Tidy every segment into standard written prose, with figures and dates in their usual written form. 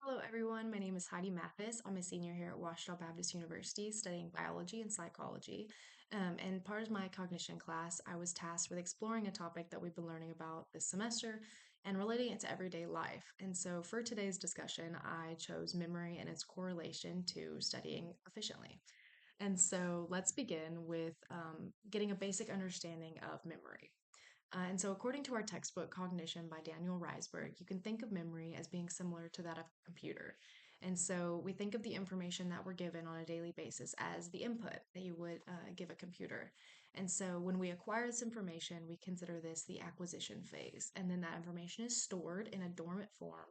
Hello, everyone. My name is Heidi Mathis. I'm a senior here at Ouachita Baptist University studying biology and psychology. And part of my cognition class, I was tasked with exploring a topic that we've been learning about this semester and relating it to everyday life. And so for today's discussion, I chose memory and its correlation to studying efficiently. And so let's begin with getting a basic understanding of memory. And so, according to our textbook, Cognition by Daniel Reisberg, you can think of memory as being similar to that of a computer. And so, we think of the information that we're given on a daily basis as the input that you would give a computer. And so, when we acquire this information, we consider this the acquisition phase. And then that information is stored in a dormant form.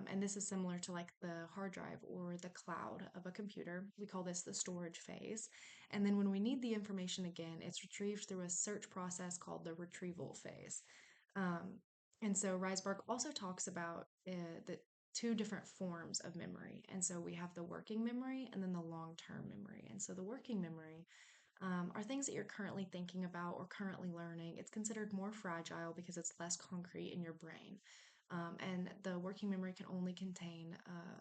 And this is similar to like the hard drive or the cloud of a computer. We call this the storage phase. And then when we need the information again, it's retrieved through a search process called the retrieval phase. Um, and so Reisberg also talks about the two different forms of memory. And so we have the working memory and then the long term memory. And so the working memory are things that you're currently thinking about or currently learning. It's considered more fragile because it's less concrete in your brain. And the working memory can only contain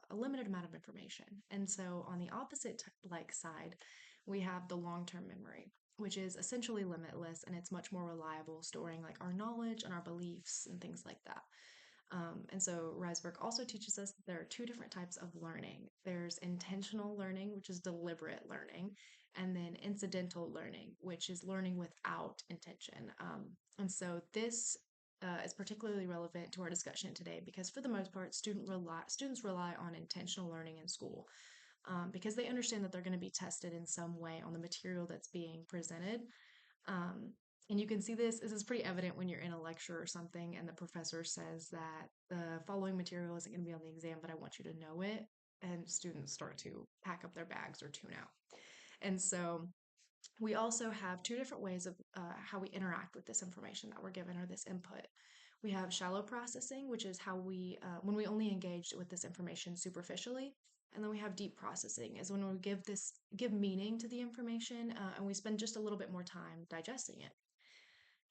a limited amount of information. And so on the opposite like side, we have the long-term memory, which is essentially limitless and it's much more reliable, storing like our knowledge and our beliefs and things like that. And so Reisberg also teaches us that there are two different types of learning. There's intentional learning, which is deliberate learning, and then incidental learning, which is learning without intention. And so this is particularly relevant to our discussion today because for the most part, students rely on intentional learning in school because they understand that they're going to be tested in some way on the material that's being presented. Um, and you can see this is pretty evident when you're in a lecture or something and the professor says that the following material isn't going to be on the exam, but I want you to know it. And students start to pack up their bags or tune out. And so we also have two different ways of how we interact with this information that we're given or this input. We have shallow processing, which is how when we only engage with this information superficially. And then we have deep processing, is when we give meaning to the information, and we spend just a little bit more time digesting it.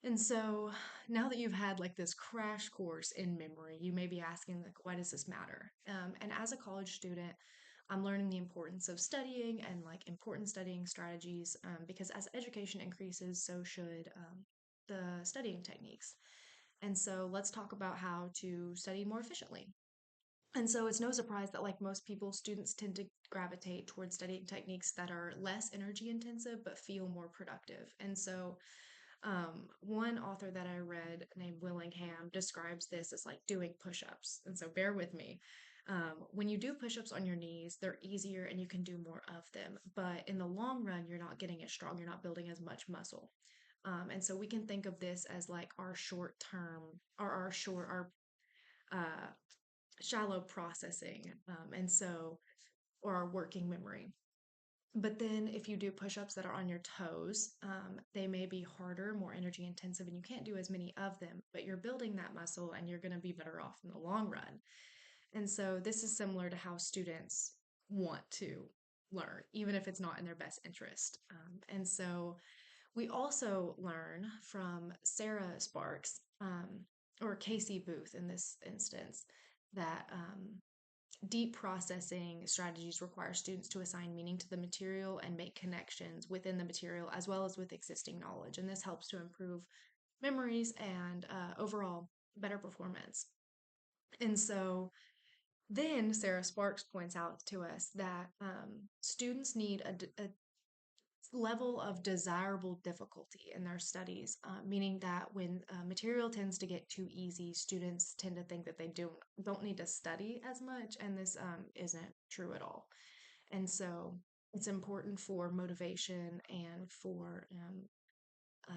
And so now that you've had like this crash course in memory, you may be asking like, why does this matter? And as a college student, I'm learning the importance of studying and like important studying strategies because as education increases, so should the studying techniques. And so let's talk about how to study more efficiently. And so it's no surprise that, like most people, students tend to gravitate towards studying techniques that are less energy intensive but feel more productive. And so one author that I read named Willingham describes this as like doing push ups. And so bear with me. When you do push ups on your knees, they're easier and you can do more of them. But in the long run, you're not getting as strong, you're not building as much muscle. And so we can think of this as like our short term or our uh, shallow processing. Or our working memory. But then if you do push-ups that are on your toes, they may be harder, more energy intensive, and you can't do as many of them, but you're building that muscle and you're going to be better off in the long run. And so this is similar to how students want to learn, even if it's not in their best interest. And so we also learn from Sarah Sparks, or Casey Booth in this instance, that deep processing strategies require students to assign meaning to the material and make connections within the material as well as with existing knowledge. And this helps to improve memories and overall better performance. And so then Sarah Sparks points out to us that students need a level of desirable difficulty in their studies, meaning that when material tends to get too easy, students tend to think that they don't need to study as much, and this isn't true at all. And so it's important for motivation and for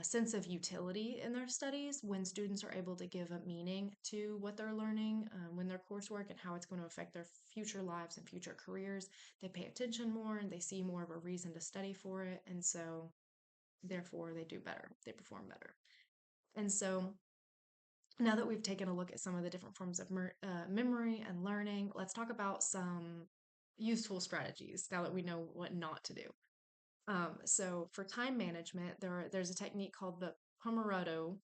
a sense of utility in their studies when students are able to give a meaning to what they're learning, when their coursework and how it's going to affect their future lives and future careers. They pay attention more and they see more of a reason to study for it. And so, therefore, they do better, they perform better. And so, now that we've taken a look at some of the different forms of memory and learning, let's talk about some useful strategies now that we know what not to do. So for time management, there's a technique called the Pomodoro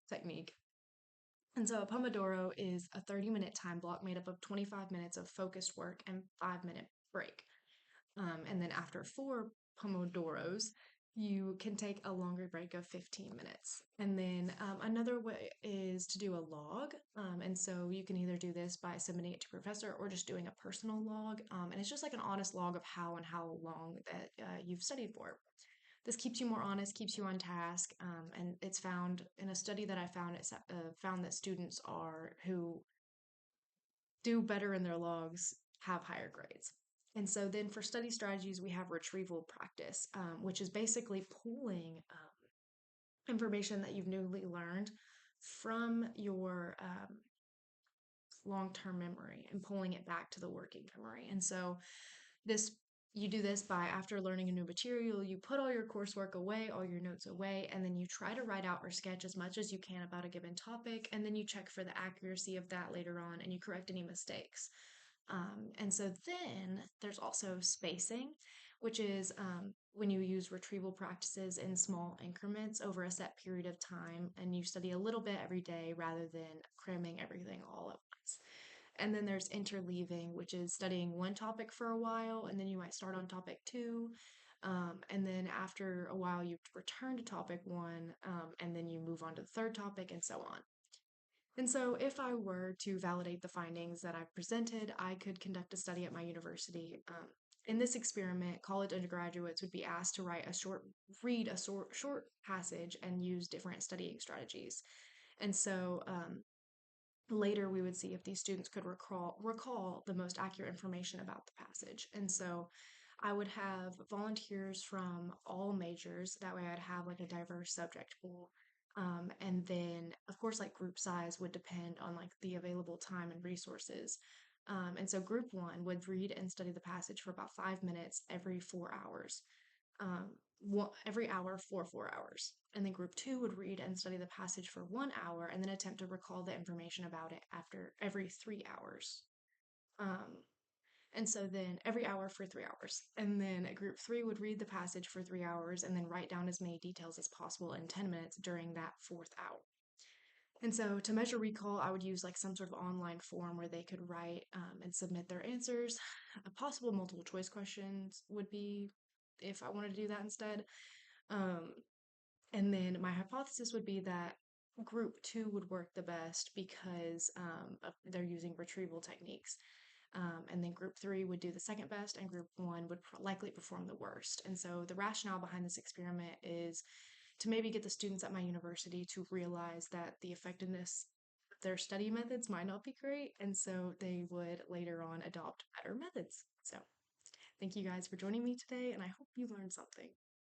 technique. And so a Pomodoro is a 30-minute time block made up of 25 minutes of focused work and 5-minute break. And then after 4 Pomodoros, you can take a longer break of 15 minutes. And then another way is to do a log. And so you can either do this by submitting it to professor or just doing a personal log. And it's just like an honest log of how and how long that you've studied for. This keeps you more honest, keeps you on task, and it's found in a study that I found. It's found that students are who do better in their logs have higher grades. And so then for study strategies, we have retrieval practice, which is basically pulling information that you've newly learned from your long-term memory and pulling it back to the working memory. And so this you do this by after learning a new material, you put all your coursework away, all your notes away, and then you try to write out or sketch as much as you can about a given topic, and then you check for the accuracy of that later on and you correct any mistakes. And so then there's also spacing, which is when you use retrieval practices in small increments over a set period of time, and you study a little bit every day rather than cramming everything all at once. And then there's interleaving, which is studying one topic for a while, and then you might start on topic two. And then after a while, you return to topic one, and then you move on to the third topic, and so on. And so, if I were to validate the findings that I've presented, I could conduct a study at my university. In this experiment, college undergraduates would be asked to read a short passage and use different studying strategies. And so, later we would see if these students could recall the most accurate information about the passage. And so I would have volunteers from all majors. That way I'd have like a diverse subject pool. And then of course like group size would depend on like the available time and resources. And so group one would read and study the passage for about 5 minutes every 4 hours, um, every hour for 4 hours. And then group two would read and study the passage for 1 hour and then attempt to recall the information about it after every 3 hours. Um, and so then every hour for 3 hours. And then group three would read the passage for 3 hours and then write down as many details as possible in 10 minutes during that fourth hour. And so to measure recall, I would use like some sort of online form where they could write and submit their answers. A possible multiple choice questions would be if I wanted to do that instead. Um, and then my hypothesis would be that group two would work the best because they're using retrieval techniques. And then group three would do the second best, and group one would likely perform the worst. And so the rationale behind this experiment is to maybe get the students at my university to realize that the effectiveness of their study methods might not be great, and so they would later on adopt better methods. So thank you guys for joining me today, and I hope you learned something.